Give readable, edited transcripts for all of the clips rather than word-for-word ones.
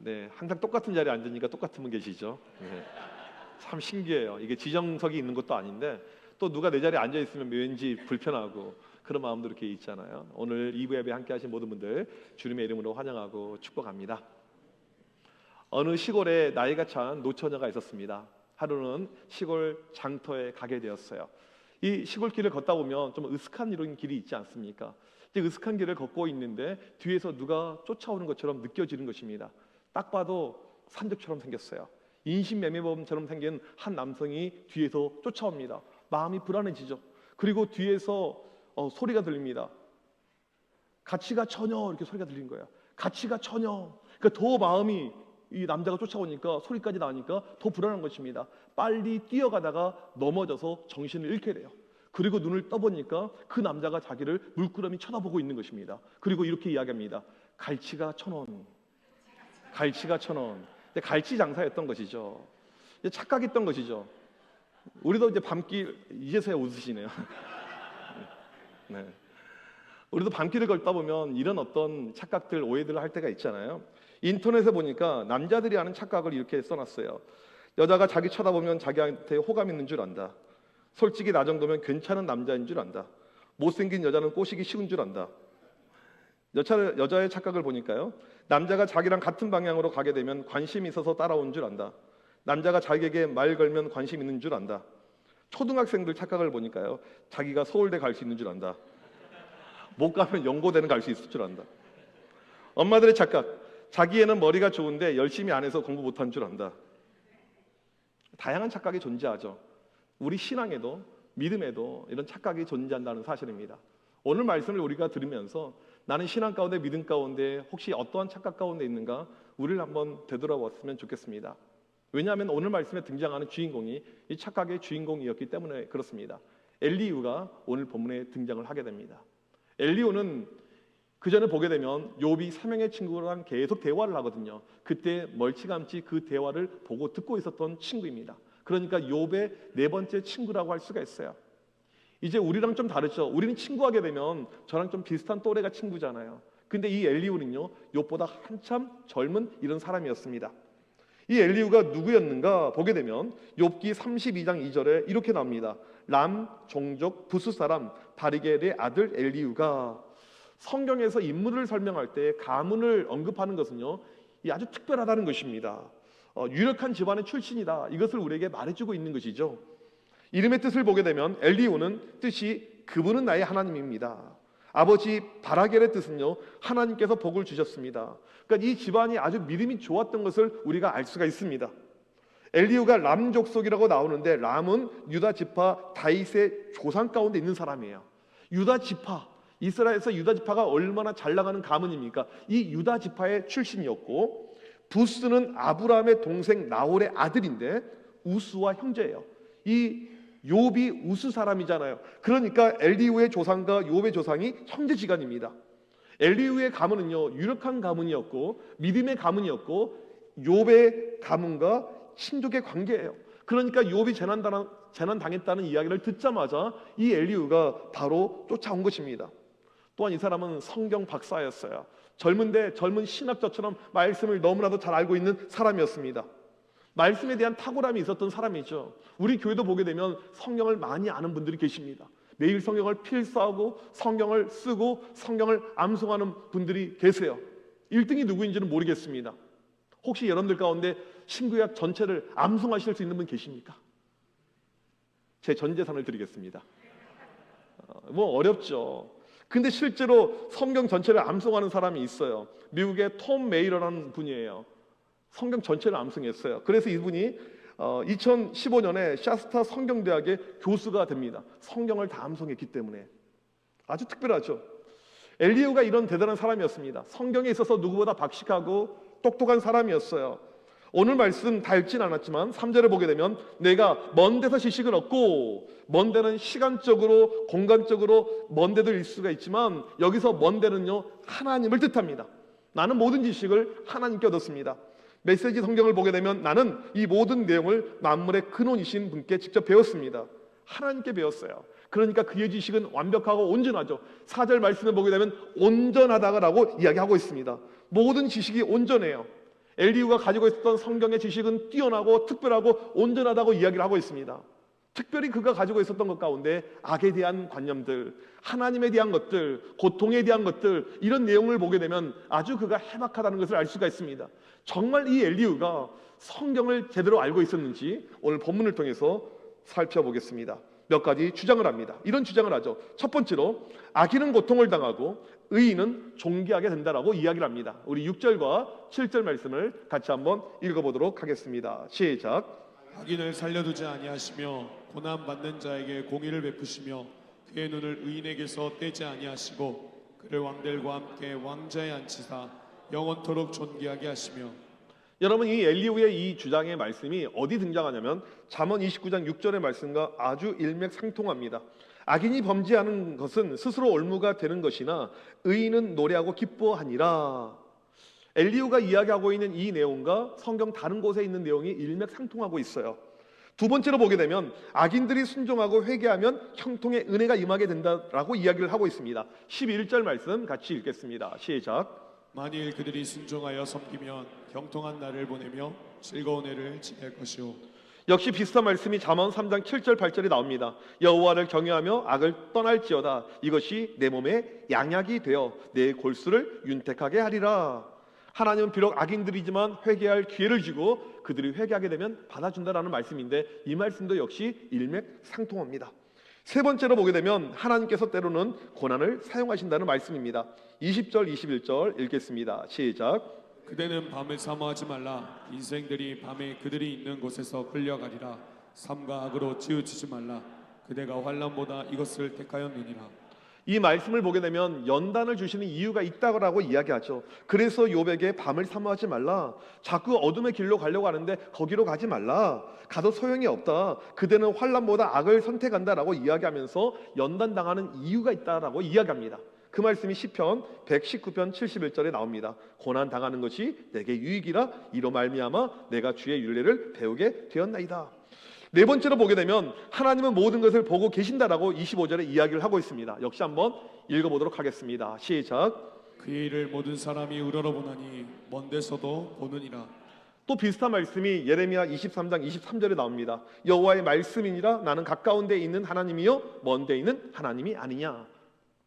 네, 항상 똑같은 자리에 앉으니까 똑같은 분 계시죠. 네, 참 신기해요. 이게 지정석이 있는 것도 아닌데 또 누가 내 자리에 앉아 있으면 왠지 불편하고 그런 마음도 이렇게 있잖아요. 오늘 2부 예배 함께 하신 모든 분들 주님의 이름으로 환영하고 축복합니다. 어느 시골에 나이가 찬 노처녀가 있었습니다. 하루는 시골 장터에 가게 되었어요. 이 시골길을 걷다 보면 좀 으슥한 이런 길이 있지 않습니까? 이제 으슥한 길을 걷고 있는데 뒤에서 누가 쫓아오는 것처럼 느껴지는 것입니다. 딱 봐도 산적처럼 생겼어요. 인신매매범처럼 생긴 한 남성이 뒤에서 쫓아옵니다. 마음이 불안해지죠. 그리고 뒤에서 소리가 들립니다. 같이 가 처녀, 이렇게 소리가 들린 거예요. 같이 가 처녀. 그러니까 더 마음이, 이 남자가 쫓아오니까 소리까지 나니까 더 불안한 것입니다. 빨리 뛰어가다가 넘어져서 정신을 잃게 돼요. 그리고 눈을 떠보니까 그 남자가 자기를 물끄러미 쳐다보고 있는 것입니다. 그리고 이렇게 이야기합니다. 갈치가 1,000원. 갈치가 1,000원. 갈치 장사였던 것이죠. 착각했던 것이죠. 우리도 이제 밤길, 이제서야 웃으시네요. 네. 우리도 밤길을 걷다 보면 이런 어떤 착각들, 오해들을 할 때가 있잖아요. 인터넷에 보니까 남자들이 하는 착각을 이렇게 써놨어요. 여자가 자기 쳐다보면 자기한테 호감 있는 줄 안다. 솔직히 나 정도면 괜찮은 남자인 줄 안다. 못생긴 여자는 꼬시기 쉬운 줄 안다. 여자의 착각을 보니까요, 남자가 자기랑 같은 방향으로 가게 되면 관심이 있어서 따라온 줄 안다. 남자가 자기에게 말 걸면 관심 있는 줄 안다. 초등학생들 착각을 보니까요, 자기가 서울대 갈 수 있는 줄 안다. 못 가면 연고대는 갈 수 있을 줄 안다. 엄마들의 착각, 자기애는 머리가 좋은데 열심히 안 해서 공부 못한 줄 안다. 다양한 착각이 존재하죠. 우리 신앙에도 믿음에도 이런 착각이 존재한다는 사실입니다. 오늘 말씀을 우리가 들으면서 나는 신앙 가운데, 믿음 가운데 혹시 어떠한 착각 가운데 있는가, 우리를 한번 되돌아봤으면 좋겠습니다. 왜냐하면 오늘 말씀에 등장하는 주인공이 이 착각의 주인공이었기 때문에 그렇습니다. 엘리후가 오늘 본문에 등장을 하게 됩니다. 엘리후는 그 전에 보게 되면 욥이 3명의 친구랑 계속 대화를 하거든요. 그때 멀찌감치 그 대화를 보고 듣고 있었던 친구입니다. 그러니까 욥의 4번째 친구라고 할 수가 있어요. 이제 우리랑 좀 다르죠. 우리는 친구하게 되면 저랑 좀 비슷한 또래가 친구잖아요. 근데 이 엘리후는요, 욥보다 한참 젊은 이런 사람이었습니다. 이 엘리후가 누구였는가 보게 되면 욥기 32장 2절에 이렇게 나옵니다. 람 종족 부스 사람 바리겔의 아들 엘리후가. 성경에서 인물을 설명할 때 가문을 언급하는 것은요, 이 아주 특별하다는 것입니다. 유력한 집안의 출신이다, 이것을 우리에게 말해주고 있는 것이죠. 이름의 뜻을 보게 되면 엘리후는 뜻이 그분은 나의 하나님입니다. 아버지 바라겔의 뜻은요, 하나님께서 복을 주셨습니다. 그러니까 이 집안이 아주 믿음이 좋았던 것을 우리가 알 수가 있습니다. 엘리후가 람 족속이라고 나오는데 람은 유다 지파 다윗의 조상 가운데 있는 사람이에요. 유다 지파, 이스라엘에서 유다 지파가 얼마나 잘 나가는 가문입니까? 이 유다 지파의 출신이었고, 부스는 아브라함의 동생 나홀의 아들인데 우스와 형제예요. 이 욥이 우스 사람이잖아요. 그러니까 엘리후의 조상과 욥의 조상이 형제지간입니다. 엘리후의 가문은요, 유력한 가문이었고 믿음의 가문이었고 욥의 가문과 친족의 관계예요. 그러니까 욥이 재난 당했다는 이야기를 듣자마자 이 엘리후가 바로 쫓아온 것입니다. 또한 이 사람은 성경 박사였어요. 젊은데 젊은 신학자처럼 말씀을 너무나도 잘 알고 있는 사람이었습니다. 말씀에 대한 탁월함이 있었던 사람이죠. 우리 교회도 보게 되면 성경을 많이 아는 분들이 계십니다. 매일 성경을 필사하고 성경을 쓰고 성경을 암송하는 분들이 계세요. 1등이 누구인지는 모르겠습니다. 혹시 여러분들 가운데 신구약 전체를 암송하실 수 있는 분 계십니까? 제 전 재산을 드리겠습니다. 뭐 어렵죠. 근데 실제로 성경 전체를 암송하는 사람이 있어요. 미국의 톰 메이러라는 분이에요. 성경 전체를 암송했어요. 그래서 이분이 2015년에 샤스타 성경대학의 교수가 됩니다. 성경을 다 암송했기 때문에. 아주 특별하죠. 엘리후가 이런 대단한 사람이었습니다. 성경에 있어서 누구보다 박식하고 똑똑한 사람이었어요. 오늘 말씀 다 읽진 않았지만 3절에 보게 되면 내가 먼 데서 지식을 얻고, 먼 데는 시간적으로 공간적으로 먼 데도 일 수가 있지만 여기서 먼 데는요, 하나님을 뜻합니다. 나는 모든 지식을 하나님께 얻었습니다. 메시지 성경을 보게 되면 나는 이 모든 내용을 만물의 근원이신 분께 직접 배웠습니다. 하나님께 배웠어요. 그러니까 그의 지식은 완벽하고 온전하죠. 4절 말씀을 보게 되면 온전하다라고 이야기하고 있습니다. 모든 지식이 온전해요. 엘리후가 가지고 있었던 성경의 지식은 뛰어나고 특별하고 온전하다고 이야기를 하고 있습니다. 특별히 그가 가지고 있었던 것 가운데 악에 대한 관념들, 하나님에 대한 것들, 고통에 대한 것들, 이런 내용을 보게 되면 아주 그가 해박하다는 것을 알 수가 있습니다. 정말 이 엘리후가 성경을 제대로 알고 있었는지 오늘 본문을 통해서 살펴보겠습니다. 몇 가지 주장을 합니다. 이런 주장을 하죠. 첫 번째로 악인은 고통을 당하고 의인은 존귀하게 된다라고 이야기를 합니다. 우리 6절과 7절 말씀을 같이 한번 읽어보도록 하겠습니다. 시작. 악인을 살려두지 아니하시며 고난 받는 자에게 공의를 베푸시며 그의 눈을 의인에게서 떼지 아니하시고 그를 왕들과 함께 왕자에 앉히사 영원토록 존귀하게 하시며. 여러분, 이 엘리후의 이 주장의 말씀이 어디 등장하냐면 잠언 29장 6절의 말씀과 아주 일맥상통합니다. 악인이 범죄하는 것은 스스로 올무가 되는 것이나 의인은 노래하고 기뻐하니라. 엘리후가 이야기하고 있는 이 내용과 성경 다른 곳에 있는 내용이 일맥상통하고 있어요. 두 번째로 보게 되면 악인들이 순종하고 회개하면 형통의 은혜가 임하게 된다라고 이야기를 하고 있습니다. 11절 말씀 같이 읽겠습니다. 시작. 만일 그들이 순종하여 섬기면 형통한 날을 보내며 즐거운 해를 지낼 것이요. 역시 비슷한 말씀이 잠언 3장 7절 8절에 나옵니다. 여호와를 경외하며 악을 떠날지어다. 이것이 내 몸에 양약이 되어 내 골수를 윤택하게 하리라. 하나님은 비록 악인들이지만 회개할 기회를 주고 그들이 회개하게 되면 받아준다라는 말씀인데 이 말씀도 역시 일맥상통합니다. 세 번째로 보게 되면 하나님께서 때로는 고난을 사용하신다는 말씀입니다. 20절 21절 읽겠습니다. 시작. 그대는 밤을 사모하지 말라. 인생들이 밤에 그들이 있는 곳에서 끌려가리라. 삶과 악으로 치우치지 말라. 그대가 환난보다 이것을 택하였느니라. 이 말씀을 보게 되면 연단을 주시는 이유가 있다고 이야기하죠. 그래서 욥에게 밤을 사모하지 말라. 자꾸 어둠의 길로 가려고 하는데 거기로 가지 말라. 가도 소용이 없다. 그대는 환난보다 악을 선택한다라고 이야기하면서 연단당하는 이유가 있다라고 이야기합니다. 그 말씀이 시편 119편 71절에 나옵니다. 고난 당하는 것이 내게 유익이라. 이로 말미암아 내가 주의 율례를 배우게 되었나이다. 네 번째로 보게 되면 하나님은 모든 것을 보고 계신다라고 25절에 이야기를 하고 있습니다. 역시 한번 읽어보도록 하겠습니다. 시작. 그의 일을 모든 사람이 우러러보나니 먼 데서도 보느니라. 또 비슷한 말씀이 예레미야 23장 23절에 나옵니다. 여호와의 말씀이니라. 나는 가까운 데 있는 하나님이요 먼 데 있는 하나님이 아니냐.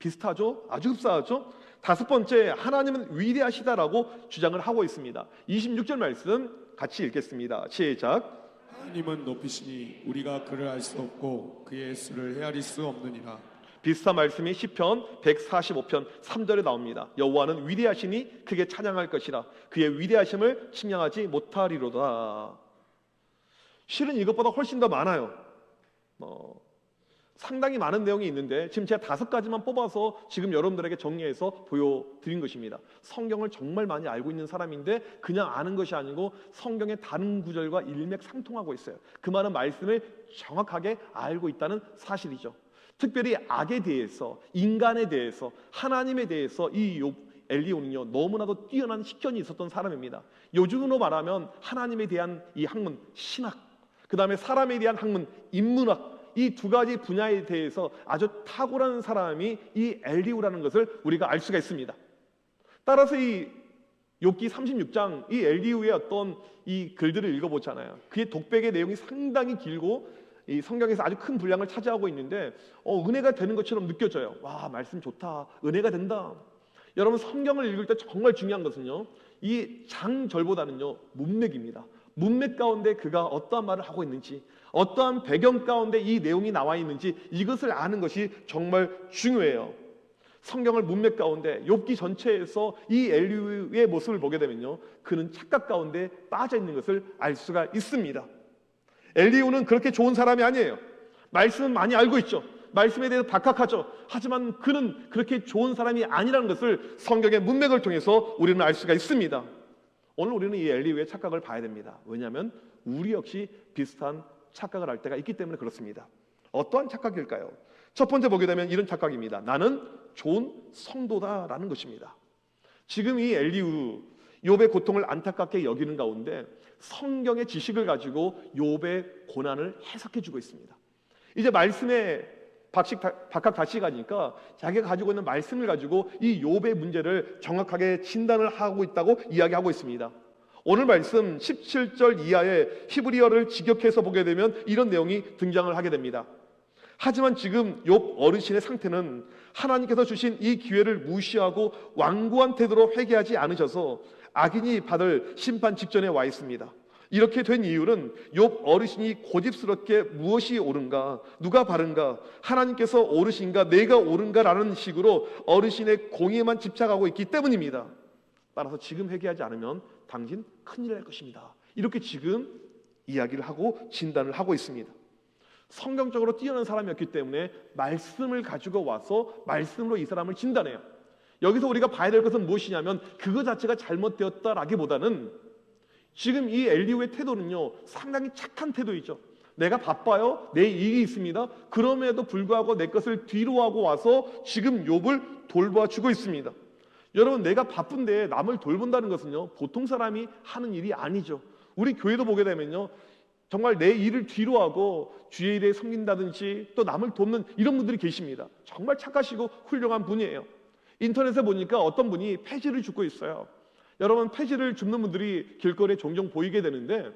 비슷하죠? 아주 흡사하죠? 다섯 번째, 하나님은 위대하시다라고 주장을 하고 있습니다. 26절 말씀 같이 읽겠습니다. 시작. 하나님은 높이시니 우리가 그를 알 수 없고 그의 수를 헤아릴 수 없느니라. 비슷한 말씀이 시편 145편 3절에 나옵니다. 여호와는 위대하시니 크게 찬양할 것이라. 그의 위대하심을 측량하지 못하리로다. 실은 이것보다 훨씬 더 많아요. 상당히 많은 내용이 있는데 지금 제가 5가지만 뽑아서 지금 여러분들에게 정리해서 보여드린 것입니다. 성경을 정말 많이 알고 있는 사람인데 그냥 아는 것이 아니고 성경의 다른 구절과 일맥상통하고 있어요. 그 말은 말씀을 정확하게 알고 있다는 사실이죠. 특별히 악에 대해서, 인간에 대해서, 하나님에 대해서 이 엘리후는요 너무나도 뛰어난 식견이 있었던 사람입니다. 요즘으로 말하면 하나님에 대한 이 학문 신학, 그 다음에 사람에 대한 학문 인문학, 이 두 가지 분야에 대해서 아주 탁월한 사람이 이 엘리후라는 것을 우리가 알 수가 있습니다. 따라서 이 욥기 36장 이 엘리후의 어떤 이 글들을 읽어보잖아요. 그의 독백의 내용이 상당히 길고 이 성경에서 아주 큰 분량을 차지하고 있는데 은혜가 되는 것처럼 느껴져요. 와, 말씀 좋다. 은혜가 된다. 여러분, 성경을 읽을 때 정말 중요한 것은요 이 장절보다는요 문맥입니다. 문맥 가운데 그가 어떠한 말을 하고 있는지, 어떠한 배경 가운데 이 내용이 나와 있는지 이것을 아는 것이 정말 중요해요. 성경을 문맥 가운데 욥기 전체에서 이 엘리후의 모습을 보게 되면요 그는 착각 가운데 빠져 있는 것을 알 수가 있습니다. 엘리후는 그렇게 좋은 사람이 아니에요. 말씀은 많이 알고 있죠. 말씀에 대해서 박학하죠. 하지만 그는 그렇게 좋은 사람이 아니라는 것을 성경의 문맥을 통해서 우리는 알 수가 있습니다. 오늘 우리는 이 엘리후의 착각을 봐야 됩니다. 왜냐하면 우리 역시 비슷한 착각을 할 때가 있기 때문에 그렇습니다. 어떠한 착각일까요? 첫 번째 보게 되면 이런 착각입니다. 나는 좋은 성도다라는 것입니다. 지금 이 엘리후 욥의 고통을 안타깝게 여기는 가운데 성경의 지식을 가지고 욥의 고난을 해석해주고 있습니다. 이제 말씀에 박학 다시 가니까 자기가 가지고 있는 말씀을 가지고 이 욥의 문제를 정확하게 진단을 하고 있다고 이야기하고 있습니다. 오늘 말씀 17절 이하의 히브리어를 직역해서 보게 되면 이런 내용이 등장을 하게 됩니다. 하지만 지금 욥 어르신의 상태는 하나님께서 주신 이 기회를 무시하고 완고한 태도로 회개하지 않으셔서 악인이 받을 심판 직전에 와 있습니다. 이렇게 된 이유는 욥 어르신이 고집스럽게 무엇이 옳은가, 누가 바른가, 하나님께서 옳으신가, 내가 옳은가라는 식으로 어르신의 공의에만 집착하고 있기 때문입니다. 따라서 지금 회개하지 않으면 당신 큰일 날 것입니다. 이렇게 지금 이야기를 하고 진단을 하고 있습니다. 성경적으로 뛰어난 사람이었기 때문에 말씀을 가지고 와서 말씀으로 이 사람을 진단해요. 여기서 우리가 봐야 될 것은 무엇이냐면 그거 자체가 잘못되었다라기보다는 지금 이 엘리후의 태도는요 상당히 착한 태도이죠. 내가 바빠요, 내 일이 있습니다. 그럼에도 불구하고 내 것을 뒤로하고 와서 지금 욥을 돌봐주고 있습니다. 여러분, 내가 바쁜데 남을 돌본다는 것은요 보통 사람이 하는 일이 아니죠. 우리 교회도 보게 되면요 정말 내 일을 뒤로하고 주의 일에 섬긴다든지 또 남을 돕는 이런 분들이 계십니다. 정말 착하시고 훌륭한 분이에요. 인터넷에 보니까 어떤 분이 폐지를 줍고 있어요. 여러분, 폐지를 줍는 분들이 길거리에 종종 보이게 되는데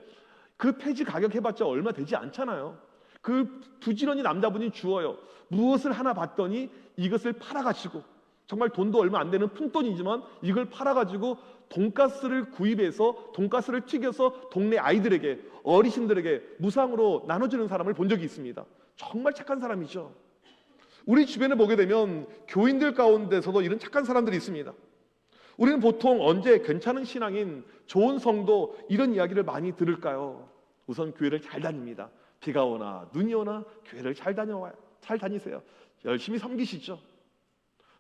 그 폐지 가격 해봤자 얼마 되지 않잖아요. 그 부지런히 남자분이 주어요. 무엇을 하나 봤더니 이것을 팔아가지고 정말 돈도 얼마 안 되는 푼돈이지만 이걸 팔아가지고 돈가스를 구입해서 돈가스를 튀겨서 동네 아이들에게, 어르신들에게 무상으로 나눠주는 사람을 본 적이 있습니다. 정말 착한 사람이죠. 우리 주변에 보게 되면 교인들 가운데서도 이런 착한 사람들이 있습니다. 우리는 보통 언제 괜찮은 신앙인 좋은 성도 이런 이야기를 많이 들을까요? 우선 교회를 잘 다닙니다. 비가 오나 눈이 오나 교회를 잘 다니세요. 열심히 섬기시죠.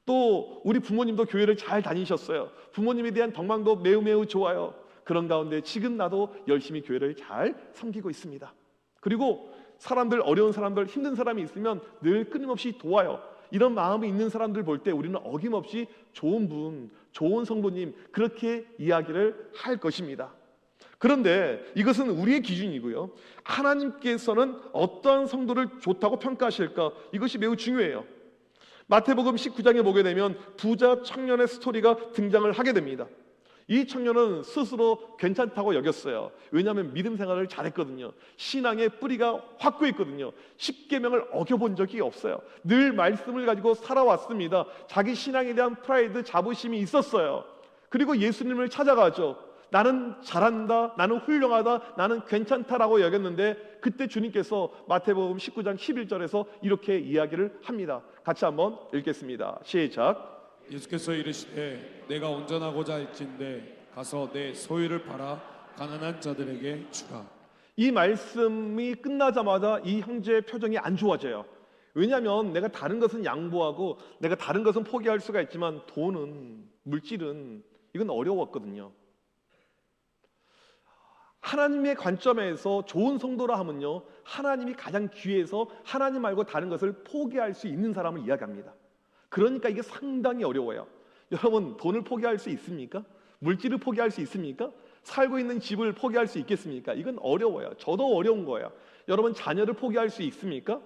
또 우리 부모님도 교회를 잘 다니셨어요. 부모님에 대한 덕망도 매우 매우 좋아요. 그런 가운데 지금 나도 열심히 교회를 잘 섬기고 있습니다. 그리고 사람들, 어려운 사람들, 힘든 사람이 있으면 늘 끊임없이 도와요. 이런 마음이 있는 사람들 볼 때 우리는 어김없이 좋은 분, 좋은 성도님 그렇게 이야기를 할 것입니다. 그런데 이것은 우리의 기준이고요. 하나님께서는 어떠한 성도를 좋다고 평가하실까? 이것이 매우 중요해요. 마태복음 19장에 보게 되면 부자 청년의 스토리가 등장을 하게 됩니다. 이 청년은 스스로 괜찮다고 여겼어요. 왜냐하면 믿음 생활을 잘했거든요. 신앙의 뿌리가 확고해 있거든요. 십계명을 어겨본 적이 없어요. 늘 말씀을 가지고 살아왔습니다. 자기 신앙에 대한 프라이드, 자부심이 있었어요. 그리고 예수님을 찾아가죠. 나는 잘한다, 나는 훌륭하다, 나는 괜찮다라고 여겼는데 그때 주님께서 마태복음 19장 11절에서 이렇게 이야기를 합니다. 같이 한번 읽겠습니다. 시작. 예수께서 이르시되 내가 온전하고자 할진대 가서 내 소유를 팔아 가난한 자들에게 주라. 이 말씀이 끝나자마자 이 형제의 표정이 안 좋아져요. 왜냐하면 내가 다른 것은 양보하고 내가 다른 것은 포기할 수가 있지만 돈은, 물질은 이건 어려웠거든요. 하나님의 관점에서 좋은 성도라 하면요 하나님이 가장 귀해서 하나님 말고 다른 것을 포기할 수 있는 사람을 이야기합니다. 그러니까 이게 상당히 어려워요. 여러분, 돈을 포기할 수 있습니까? 물질을 포기할 수 있습니까? 살고 있는 집을 포기할 수 있겠습니까? 이건 어려워요. 저도 어려운 거예요. 여러분, 자녀를 포기할 수 있습니까?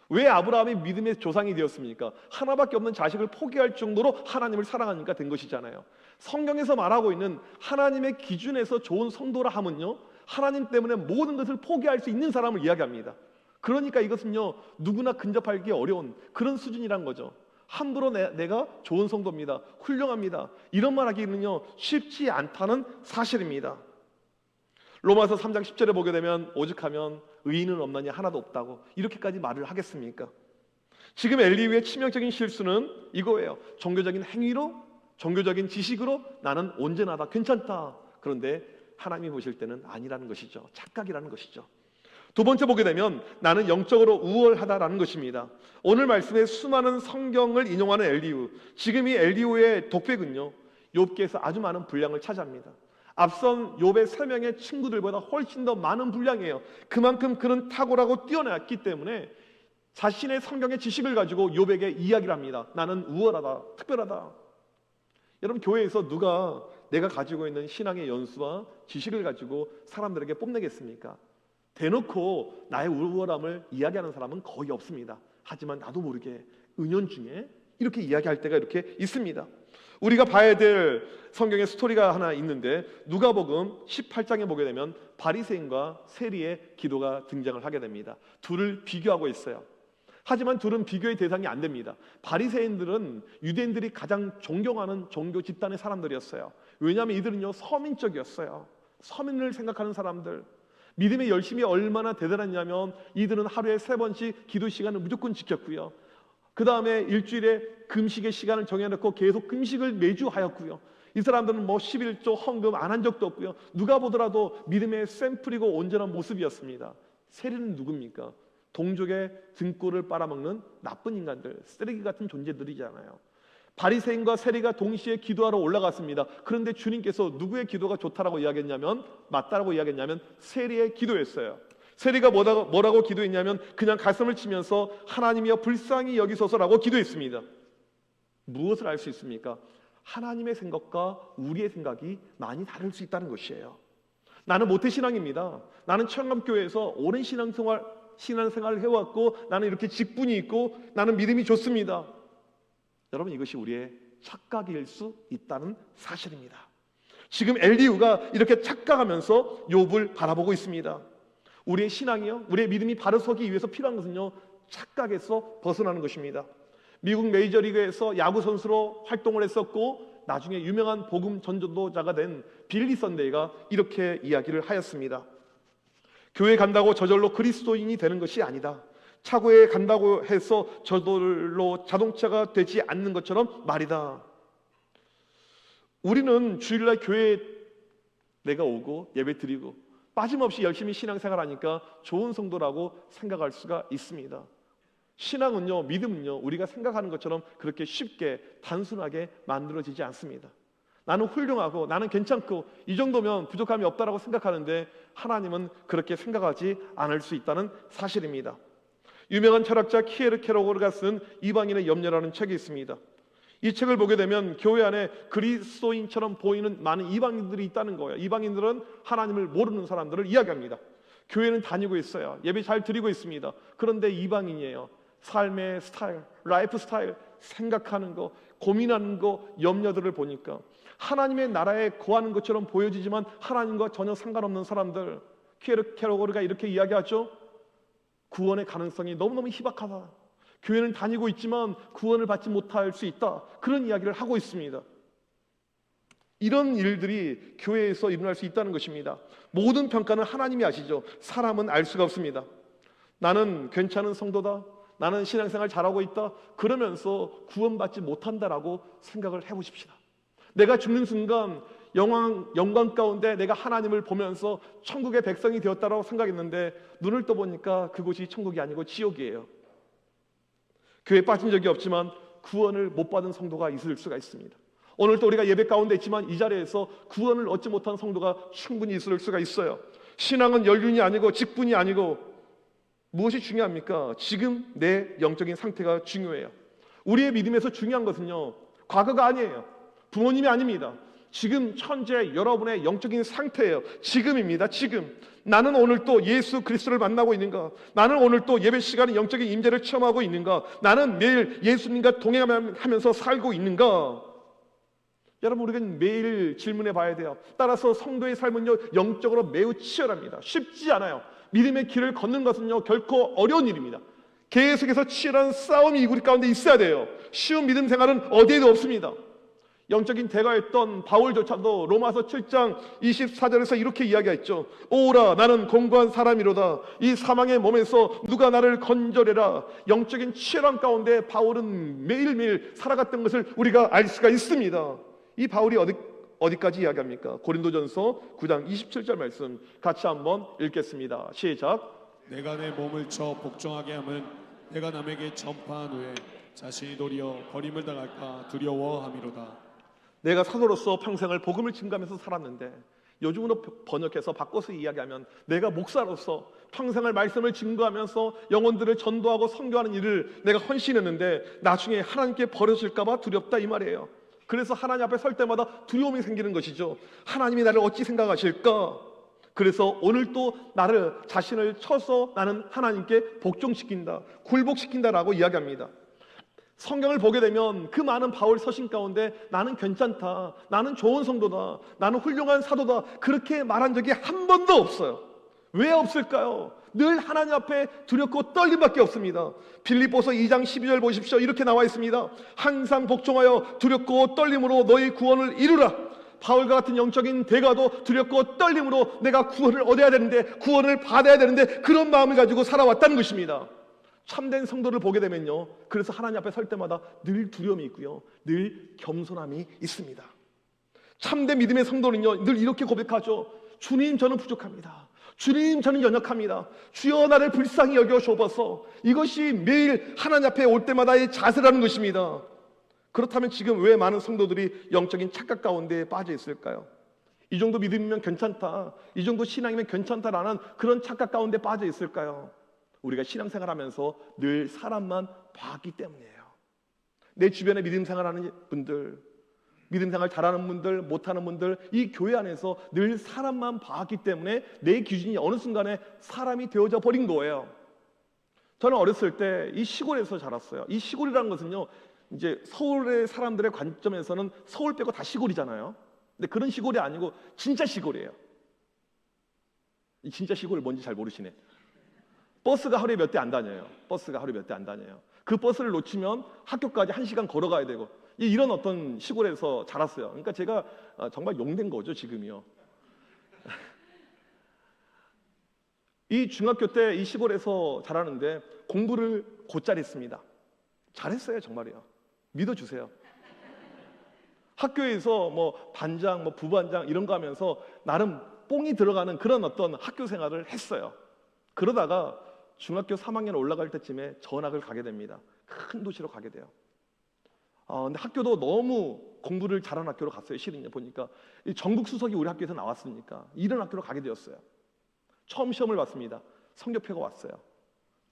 왜 아브라함이 믿음의 조상이 되었습니까? 하나밖에 없는 자식을 포기할 정도로 하나님을 사랑하니까 된 것이잖아요. 성경에서 말하고 있는 하나님의 기준에서 좋은 성도라 하면요 하나님 때문에 모든 것을 포기할 수 있는 사람을 이야기합니다. 그러니까 이것은요 누구나 근접하기 어려운 그런 수준이란 거죠. 함부로 내가 좋은 성도입니다, 훌륭합니다 이런 말 하기는요 쉽지 않다는 사실입니다. 로마서 3장 10절에 보게 되면 오직하면 의인은 없나니 하나도 없다고 이렇게까지 말을 하겠습니까? 지금 엘리후의 치명적인 실수는 이거예요. 종교적인 행위로, 종교적인 지식으로 나는 온전하다, 괜찮다. 그런데 하나님이 보실 때는 아니라는 것이죠. 착각이라는 것이죠. 두 번째 보게 되면 나는 영적으로 우월하다라는 것입니다. 오늘 말씀에 수많은 성경을 인용하는 엘리후, 지금 이 엘리후의 독백은요 욥기에서 아주 많은 분량을 차지합니다. 앞선 욥의 3명의 친구들보다 훨씬 더 많은 분량이에요. 그만큼 그는 탁월하고 뛰어났기 때문에 자신의 성경의 지식을 가지고 욥에게 이야기를 합니다. 나는 우월하다, 특별하다. 여러분, 교회에서 누가 내가 가지고 있는 신앙의 연수와 지식을 가지고 사람들에게 뽐내겠습니까? 대놓고 나의 우월함을 이야기하는 사람은 거의 없습니다. 하지만 나도 모르게 은연중에 이렇게 이야기할 때가 이렇게 있습니다. 우리가 봐야 될 성경의 스토리가 하나 있는데 누가복음 18장에 보게 되면 바리새인과 세리의 기도가 등장을 하게 됩니다. 둘을 비교하고 있어요. 하지만 둘은 비교의 대상이 안 됩니다. 바리새인들은 유대인들이 가장 존경하는 종교 집단의 사람들이었어요. 왜냐하면 이들은요 서민적이었어요. 서민을 생각하는 사람들, 믿음의 열심이 얼마나 대단했냐면 이들은 하루에 3번씩 기도 시간을 무조건 지켰고요. 그 다음에 일주일에 금식의 시간을 정해놓고 계속 금식을 매주 하였고요. 이 사람들은 11조 헌금 안 한 적도 없고요. 누가 보더라도 믿음의 샘플이고 온전한 모습이었습니다. 세리는 누굽니까? 동족의 등골을 빨아먹는 나쁜 인간들, 쓰레기 같은 존재들이잖아요. 바리새인과 세리가 동시에 기도하러 올라갔습니다. 그런데 주님께서 누구의 기도가 좋다라고 이야기했냐면, 맞다라고 이야기했냐면 세리의 기도였어요. 세리가 뭐라고 기도했냐면 그냥 가슴을 치면서 하나님이여 불쌍히 여기소서라고 기도했습니다. 무엇을 알 수 있습니까? 하나님의 생각과 우리의 생각이 많이 다를 수 있다는 것이에요. 나는 모태신앙입니다. 나는 청감교회에서 오랜 신앙생활을 해왔고 나는 이렇게 직분이 있고 나는 믿음이 좋습니다. 여러분, 이것이 우리의 착각일 수 있다는 사실입니다. 지금 엘리후가 이렇게 착각하면서 욥을 바라보고 있습니다. 우리의 신앙이요, 우리의 믿음이 바로 서기 위해서 필요한 것은요, 착각에서 벗어나는 것입니다. 미국 메이저리그에서 야구 선수로 활동을 했었고 나중에 유명한 복음 전도자가 된 빌리 선데이가 이렇게 이야기를 하였습니다. 교회 간다고 저절로 그리스도인이 되는 것이 아니다. 차고에 간다고 해서 저절로 자동차가 되지 않는 것처럼 말이다. 우리는 주일날 교회에 내가 오고 예배 드리고 빠짐없이 열심히 신앙생활하니까 좋은 성도라고 생각할 수가 있습니다. 신앙은요, 믿음은요, 우리가 생각하는 것처럼 그렇게 쉽게 단순하게 만들어지지 않습니다. 나는 훌륭하고 나는 괜찮고 이 정도면 부족함이 없다라고 생각하는데 하나님은 그렇게 생각하지 않을 수 있다는 사실입니다. 유명한 철학자 키에르 케로고르가 쓴 이방인의 염려라는 책이 있습니다. 이 책을 보게 되면 교회 안에 그리스도인처럼 보이는 많은 이방인들이 있다는 거예요. 이방인들은 하나님을 모르는 사람들을 이야기합니다. 교회는 다니고 있어요. 예배 잘 드리고 있습니다. 그런데 이방인이에요. 삶의 스타일, 라이프 스타일, 생각하는 거, 고민하는 거, 염려들을 보니까 하나님의 나라에 거하는 것처럼 보여지지만 하나님과 전혀 상관없는 사람들, 키에르 케로고르가 이렇게 이야기하죠. 구원의 가능성이 너무너무 희박하다. 교회는 다니고 있지만 구원을 받지 못할 수 있다. 그런 이야기를 하고 있습니다. 이런 일들이 교회에서 일어날 수 있다는 것입니다. 모든 평가는 하나님이 아시죠. 사람은 알 수가 없습니다. 나는 괜찮은 성도다, 나는 신앙생활 잘하고 있다, 그러면서 구원받지 못한다라고 생각을 해보십시다. 내가 죽는 순간 영광 가운데 내가 하나님을 보면서 천국의 백성이 되었다라고 생각했는데 눈을 떠보니까 그곳이 천국이 아니고 지옥이에요. 교회에 빠진 적이 없지만 구원을 못 받은 성도가 있을 수가 있습니다. 오늘도 우리가 예배 가운데 있지만 이 자리에서 구원을 얻지 못한 성도가 충분히 있을 수가 있어요. 신앙은 연륜이 아니고 직분이 아니고 무엇이 중요합니까? 지금 내 영적인 상태가 중요해요. 우리의 믿음에서 중요한 것은요, 과거가 아니에요. 부모님이 아닙니다. 지금 현재 여러분의 영적인 상태예요. 지금입니다. 지금 나는 오늘 또 예수 그리스도를 만나고 있는가? 나는 오늘 또 예배 시간에 영적인 임재를 체험하고 있는가? 나는 매일 예수님과 동행하면서 살고 있는가? 여러분, 우리가 매일 질문해 봐야 돼요. 따라서 성도의 삶은요, 영적으로 매우 치열합니다. 쉽지 않아요. 믿음의 길을 걷는 것은요, 결코 어려운 일입니다. 계속해서 치열한 싸움이 우리 가운데 있어야 돼요. 쉬운 믿음 생활은 어디에도 없습니다. 영적인 대가였던 바울조차도 로마서 7장 24절에서 이렇게 이야기했죠. 오라, 나는 공고한 사람이로다. 이 사망의 몸에서 누가 나를 건져내라. 영적인 치열함 가운데 바울은 매일매일 살아갔던 것을 우리가 알 수가 있습니다. 이 바울이 어디까지 이야기합니까? 고린도전서 9장 27절 말씀 같이 한번 읽겠습니다. 시작. 내가 내 몸을 쳐 복종하게 함은 내가 남에게 전파한 후에 자신이 도리어 버림을 당할까 두려워함이로다. 내가 사도로서 평생을 복음을 증가하면서 살았는데, 요즘으로 번역해서 바꿔서 이야기하면 내가 목사로서 평생을 말씀을 증거하면서 영혼들을 전도하고 선교하는 일을 내가 헌신했는데 나중에 하나님께 버려질까 봐 두렵다, 이 말이에요. 그래서 하나님 앞에 설 때마다 두려움이 생기는 것이죠. 하나님이 나를 어찌 생각하실까? 그래서 오늘 또 나를 자신을 쳐서 나는 하나님께 복종시킨다, 굴복시킨다라고 이야기합니다. 성경을 보게 되면 그 많은 바울 서신 가운데 나는 괜찮다, 나는 좋은 성도다, 나는 훌륭한 사도다 그렇게 말한 적이 한 번도 없어요. 왜 없을까요? 늘 하나님 앞에 두렵고 떨림밖에 없습니다. 빌립보서 2장 12절 보십시오. 이렇게 나와 있습니다. 항상 복종하여 두렵고 떨림으로 너희 구원을 이루라. 바울과 같은 영적인 대가도 두렵고 떨림으로 내가 구원을 얻어야 되는데, 구원을 받아야 되는데 그런 마음을 가지고 살아왔다는 것입니다. 참된 성도를 보게 되면요, 그래서 하나님 앞에 설 때마다 늘 두려움이 있고요, 늘 겸손함이 있습니다. 참된 믿음의 성도는요, 늘 이렇게 고백하죠. 주님, 저는 부족합니다. 주님, 저는 연약합니다. 주여, 나를 불쌍히 여겨 주옵소서. 이것이 매일 하나님 앞에 올 때마다의 자세라는 것입니다. 그렇다면 지금 왜 많은 성도들이 영적인 착각 가운데 빠져 있을까요? 이 정도 믿음이면 괜찮다, 이 정도 신앙이면 괜찮다라는 그런 착각 가운데 빠져 있을까요? 우리가 신앙생활하면서 늘 사람만 봤기 때문이에요. 내 주변에 믿음 생활하는 분들, 믿음 생활 잘하는 분들, 못하는 분들, 이 교회 안에서 늘 사람만 봤기 때문에 내 기준이 어느 순간에 사람이 되어져 버린 거예요. 저는 어렸을 때 이 시골에서 자랐어요. 이 시골이라는 것은요, 이제 서울의 사람들의 관점에서는 서울 빼고 다 시골이잖아요. 근데 그런 시골이 아니고 진짜 시골이에요. 이 진짜 시골 뭔지 잘 모르시네. 버스가 하루에 몇 대 안 다녀요. 버스가 하루에 몇 대 안 다녀요. 그 버스를 놓치면 학교까지 1시간 걸어가야 되고, 이런 어떤 시골에서 자랐어요. 그러니까 제가 정말 용된 거죠, 지금이요. 이 중학교 때 이 시골에서 자라는데 공부를 곧잘 했습니다. 잘했어요, 정말이요. 믿어주세요. 학교에서 뭐 반장, 뭐 부반장 이런 거 하면서 나름 뽕이 들어가는 그런 어떤 학교 생활을 했어요. 그러다가 중학교 3학년 올라갈 때쯤에 전학을 가게 됩니다. 큰 도시로 가게 돼요. 근데 학교도 너무 공부를 잘하는 학교로 갔어요. 실은 보니까 전국 수석이 우리 학교에서 나왔으니까 이런 학교로 가게 되었어요. 처음 시험을 봤습니다. 성적표가 왔어요.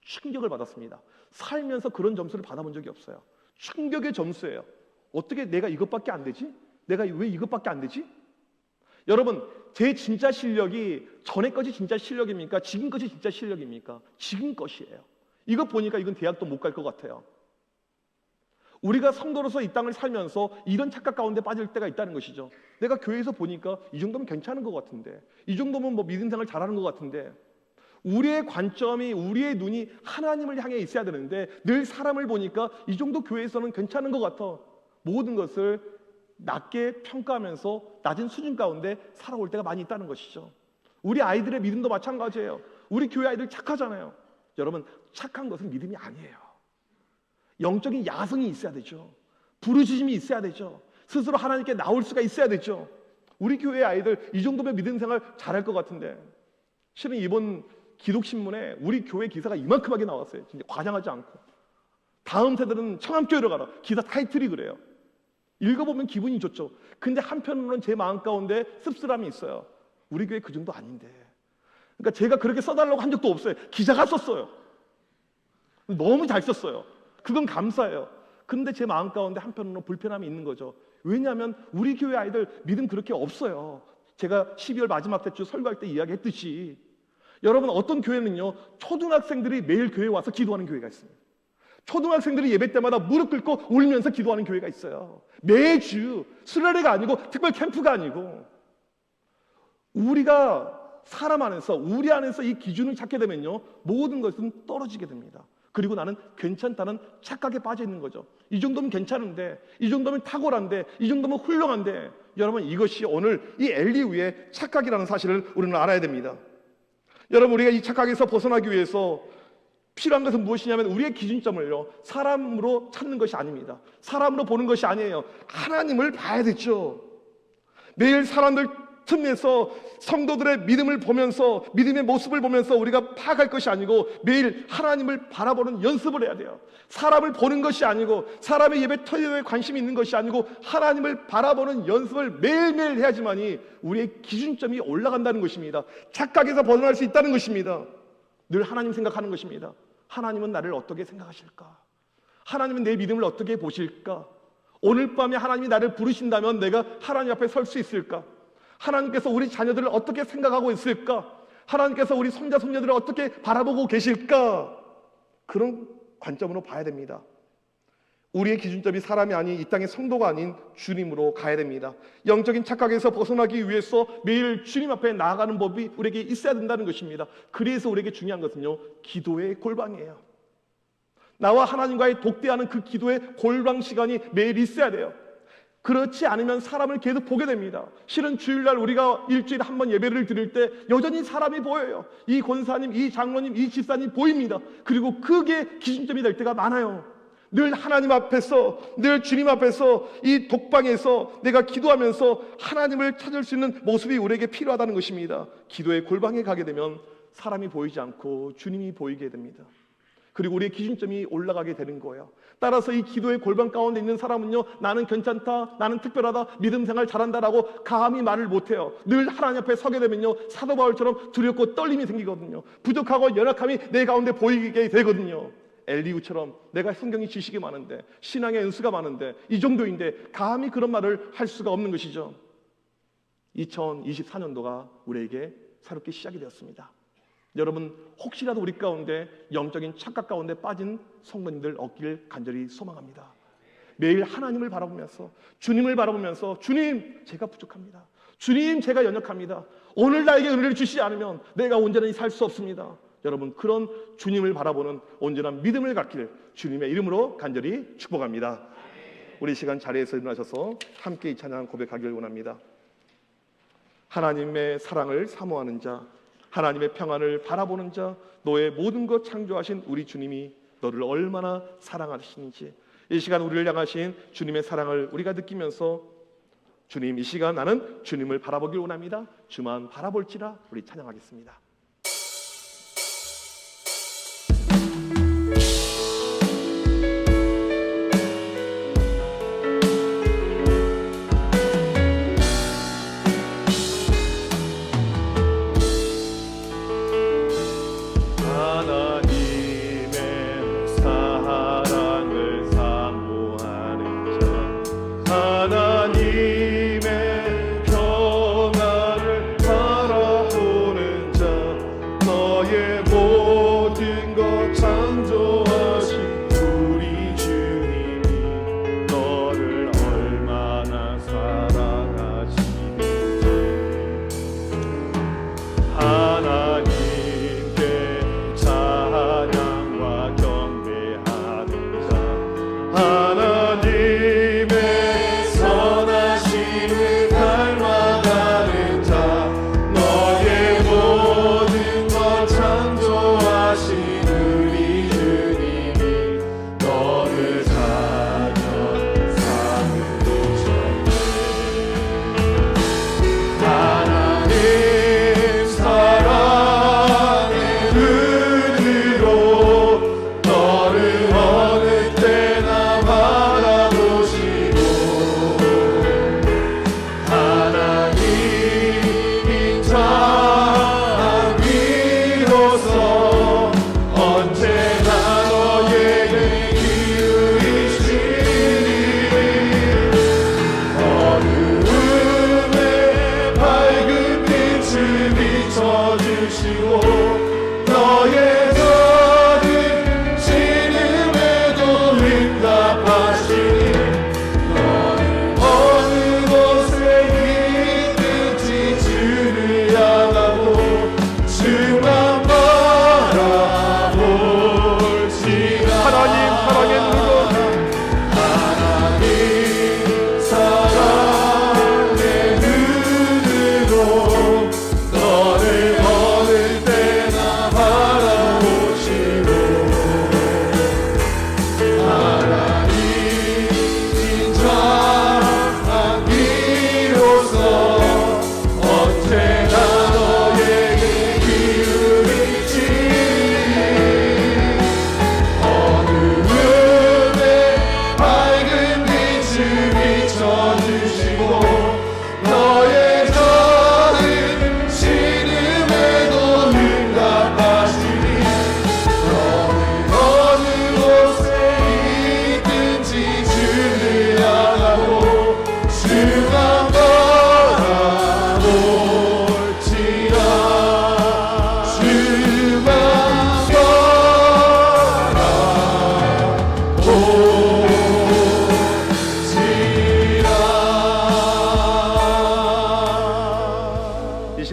충격을 받았습니다. 살면서 그런 점수를 받아본 적이 없어요. 충격의 점수예요. 어떻게 내가 이것밖에 안 되지? 내가 왜 이것밖에 안 되지? 여러분, 제 진짜 실력이 전에 것이 진짜 실력입니까? 지금 것이 진짜 실력입니까? 지금 것이에요. 이거 보니까 이건 대학도 못 갈 것 같아요. 우리가 성도로서 이 땅을 살면서 이런 착각 가운데 빠질 때가 있다는 것이죠. 내가 교회에서 보니까 이 정도면 괜찮은 것 같은데, 이 정도면 뭐 믿음 생활 잘하는 것 같은데, 우리의 관점이, 우리의 눈이 하나님을 향해 있어야 되는데 늘 사람을 보니까 이 정도 교회에서는 괜찮은 것 같아. 모든 것을 낮게 평가하면서 낮은 수준 가운데 살아올 때가 많이 있다는 것이죠. 우리 아이들의 믿음도 마찬가지예요. 우리 교회 아이들 착하잖아요. 여러분, 착한 것은 믿음이 아니에요. 영적인 야성이 있어야 되죠. 부르짖음이 있어야 되죠. 스스로 하나님께 나올 수가 있어야 되죠. 우리 교회 아이들 이 정도면 믿음 생활 잘할 것 같은데, 실은 이번 기독신문에 우리 교회 기사가 이만큼하게 나왔어요. 진짜 과장하지 않고. 다음 세대는 청암교회로 가라. 기사 타이틀이 그래요. 읽어보면 기분이 좋죠. 근데 한편으로는 제 마음 가운데 씁쓸함이 있어요. 우리 교회 그 정도 아닌데. 그러니까 제가 그렇게 써달라고 한 적도 없어요. 기자가 썼어요. 너무 잘 썼어요. 그건 감사해요. 근데 제 마음 가운데 한편으로는 불편함이 있는 거죠. 왜냐하면 우리 교회 아이들 믿음 그렇게 없어요. 제가 12월 마지막 주 설교할 때 이야기했듯이, 여러분, 어떤 교회는요, 초등학생들이 매일 교회에 와서 기도하는 교회가 있습니다. 초등학생들이 예배 때마다 무릎 꿇고 울면서 기도하는 교회가 있어요. 매주 수련회가 아니고 특별 캠프가 아니고. 우리가 사람 안에서, 우리 안에서 이 기준을 찾게 되면요, 모든 것은 떨어지게 됩니다. 그리고 나는 괜찮다는 착각에 빠져 있는 거죠. 이 정도면 괜찮은데, 이 정도면 탁월한데, 이 정도면 훌륭한데, 여러분, 이것이 오늘 이 엘리후의 착각이라는 사실을 우리는 알아야 됩니다. 여러분, 우리가 이 착각에서 벗어나기 위해서 필요한 것은 무엇이냐면, 우리의 기준점을요, 사람으로 찾는 것이 아닙니다. 사람으로 보는 것이 아니에요. 하나님을 봐야 되죠. 매일 사람들 틈에서 성도들의 믿음을 보면서, 믿음의 모습을 보면서 우리가 파악할 것이 아니고, 매일 하나님을 바라보는 연습을 해야 돼요. 사람을 보는 것이 아니고, 사람의 예배 터에 관심이 있는 것이 아니고, 하나님을 바라보는 연습을 매일매일 해야지만이 우리의 기준점이 올라간다는 것입니다. 착각에서 벗어날 수 있다는 것입니다. 늘 하나님 생각하는 것입니다. 하나님은 나를 어떻게 생각하실까? 하나님은 내 믿음을 어떻게 보실까? 오늘 밤에 하나님이 나를 부르신다면 내가 하나님 앞에 설 수 있을까? 하나님께서 우리 자녀들을 어떻게 생각하고 있을까? 하나님께서 우리 손자 손녀들을 어떻게 바라보고 계실까? 그런 관점으로 봐야 됩니다. 우리의 기준점이 사람이 아닌 이 땅의 성도가 아닌 주님으로 가야 됩니다. 영적인 착각에서 벗어나기 위해서 매일 주님 앞에 나아가는 법이 우리에게 있어야 된다는 것입니다. 그래서 우리에게 중요한 것은요, 기도의 골방이에요. 나와 하나님과의 독대하는 그 기도의 골방 시간이 매일 있어야 돼요. 그렇지 않으면 사람을 계속 보게 됩니다. 실은 주일날 우리가 일주일에 한 번 예배를 드릴 때 여전히 사람이 보여요. 이 권사님, 이 장로님, 이 집사님 보입니다. 그리고 그게 기준점이 될 때가 많아요. 늘 하나님 앞에서, 늘 주님 앞에서 이 독방에서 내가 기도하면서 하나님을 찾을 수 있는 모습이 우리에게 필요하다는 것입니다. 기도의 골방에 가게 되면 사람이 보이지 않고 주님이 보이게 됩니다. 그리고 우리의 기준점이 올라가게 되는 거예요. 따라서 이 기도의 골방 가운데 있는 사람은요, 나는 괜찮다, 나는 특별하다, 믿음 생활 잘한다라고 감히 말을 못해요. 늘 하나님 앞에 서게 되면요, 사도 바울처럼 두렵고 떨림이 생기거든요. 부족하고 연약함이 내 가운데 보이게 되거든요. 엘리후처럼 내가 성경이 지식이 많은데, 신앙의 연수가 많은데, 이 정도인데 감히 그런 말을 할 수가 없는 것이죠. 2024년도가 우리에게 새롭게 시작이 되었습니다. 여러분, 혹시라도 우리 가운데 영적인 착각 가운데 빠진 성도님들 없기를 간절히 소망합니다. 매일 하나님을 바라보면서, 주님을 바라보면서, 주님, 제가 부족합니다. 주님, 제가 연약합니다. 오늘 나에게 은혜를 주시지 않으면 내가 온전히 살 수 없습니다. 여러분, 그런 주님을 바라보는 온전한 믿음을 갖길 주님의 이름으로 간절히 축복합니다. 우리 시간 자리에서 일어나셔서 함께 이 찬양 고백하길 원합니다. 하나님의 사랑을 사모하는 자, 하나님의 평안을 바라보는 자, 너의 모든 것 창조하신 우리 주님이 너를 얼마나 사랑하시는지, 이 시간 우리를 향하신 주님의 사랑을 우리가 느끼면서, 주님, 이 시간 나는 주님을 바라보길 원합니다. 주만 바라볼지라. 우리 찬양하겠습니다.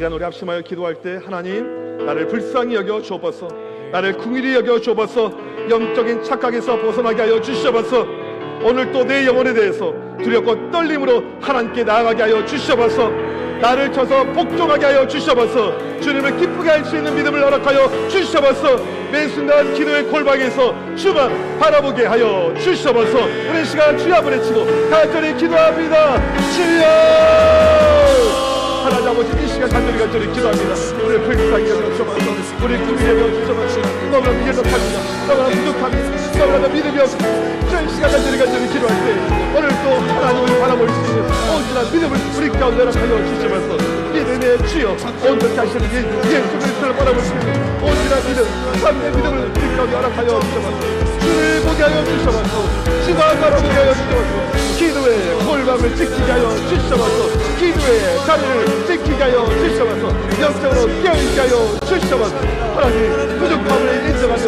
시간 우리 합심하여 기도할 때 하나님 나를 불쌍히 여겨 주옵소서. 나를 긍휼히 여겨 주옵소서. 영적인 착각에서 벗어나게 하여 주시옵소서. 오늘 또 내 영혼에 대해서 두렵고 떨림으로 하나님께 나아가게 하여 주시옵소서. 나를 쳐서 복종하게 하여 주시옵소서. 주님을 기쁘게 할 수 있는 믿음을 허락하여 주시옵소서. 매 순간 기도의 골방에서 주만 바라보게 하여 주시옵소서. 우리 시간 주여 한번 외치고 간절히 기도합니다. 주여! 하나님 아버지 이 시간 간절히 기도합니다. 우리 불쌍히 여겨주셔서 우리 긍휼히 여겨주셔서 너무나 미련합니다. 너무나 부족합니다. 너무나 믿음이 없습니다. 저희 시간 간절히 기도할 때 오늘 또 하나님을 바라볼 수 있는 온전한 믿음을 우리 가운데 허락하여 주시면서 믿음의 주여 온전히 하시는 예수 그리스도를 바라볼 수 있는 온전한 믿음 삶의 믿음을 우리 가운데 허락하여 주시면서 주를 보게 하여 주시면서 주만 바라보게 하여 주시면서 기도의 골방을 지키게 하여 주시면서 기도의 자리를 지키게 하여 주시면서 영적으로 깨어있게 하여 주시면서 하나님 부족함을 인정하며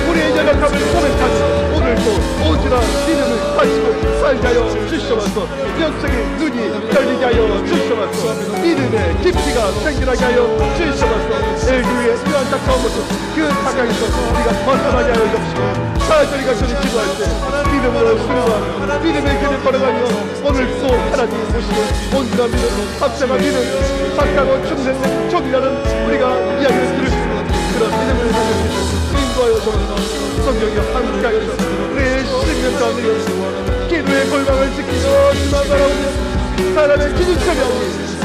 우리의 연약함을 고백하며 오늘도 오지랖 믿음을 가지고 살게 하여 주시면서 영적인 눈이 열리게 하여 주시면서 믿음의 깊이가 생겨나게 하여 주시면서 엘리의 이러한 착각한 모습 그 착각에서 우리가 벗어나게 하여 주시고 간절히 기도할 때 믿음으로 수련하며 믿음의 길을 걸어가며 오늘 또 하나님 보시고 온전한 믿음 합장한 믿음 착하고 충성된 정리하는 우리가 이야기를 들을 수 있는 그런 믿음을 가져주시고 인도하여 주옵소서. 성경이 함께하여 주옵소서. 우리의 생명 가운데 기도의 골방을 지키고 주만 바라보며 하나님의 기준처리 아니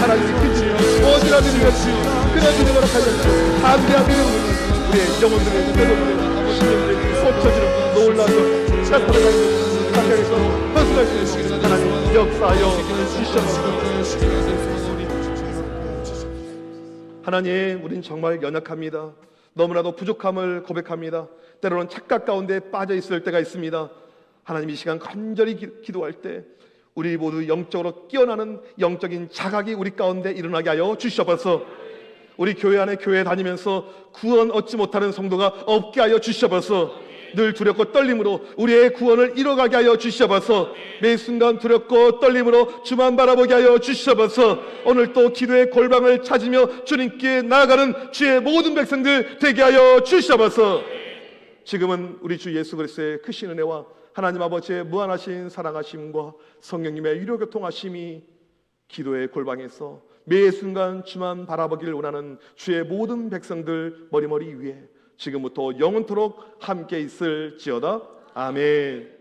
하나님의 기준 온전한 믿음이었지 그런 믿음으로 가져주시고 담대한 믿음으로 우리의 영혼들을 뜯어보며 신령들이 멈춰지는 놀라운 것 나타나는 것 착각에서 벗어날 수 있는 하나님 역사하여 주시옵소서. 하나님 우린 정말 연약합니다. 너무나도 부족함을 고백합니다. 때로는 착각 가운데 빠져 있을 때가 있습니다. 하나님 이 시간 간절히 기도할 때 우리 모두 영적으로 깨어나는 영적인 자각이 우리 가운데 일어나게 하여 주시옵소서. 우리 교회 안에 교회 다니면서 구원 얻지 못하는 성도가 없게 하여 주시옵소서. 늘 두렵고 떨림으로 우리의 구원을 이뤄가게 하여 주시옵소서. 매 순간 두렵고 떨림으로 주만 바라보게 하여 주시옵소서. 오늘 또 기도의 골방을 찾으며 주님께 나아가는 주의 모든 백성들 되게 하여 주시옵소서. 지금은 우리 주 예수 그리스도의 크신 은혜와 하나님 아버지의 무한하신 사랑하심과 성령님의 유료교통하심이 기도의 골방에서 매 순간 주만 바라보기를 원하는 주의 모든 백성들 머리머리 위에 지금부터 영원토록 함께 있을지어다. 아멘.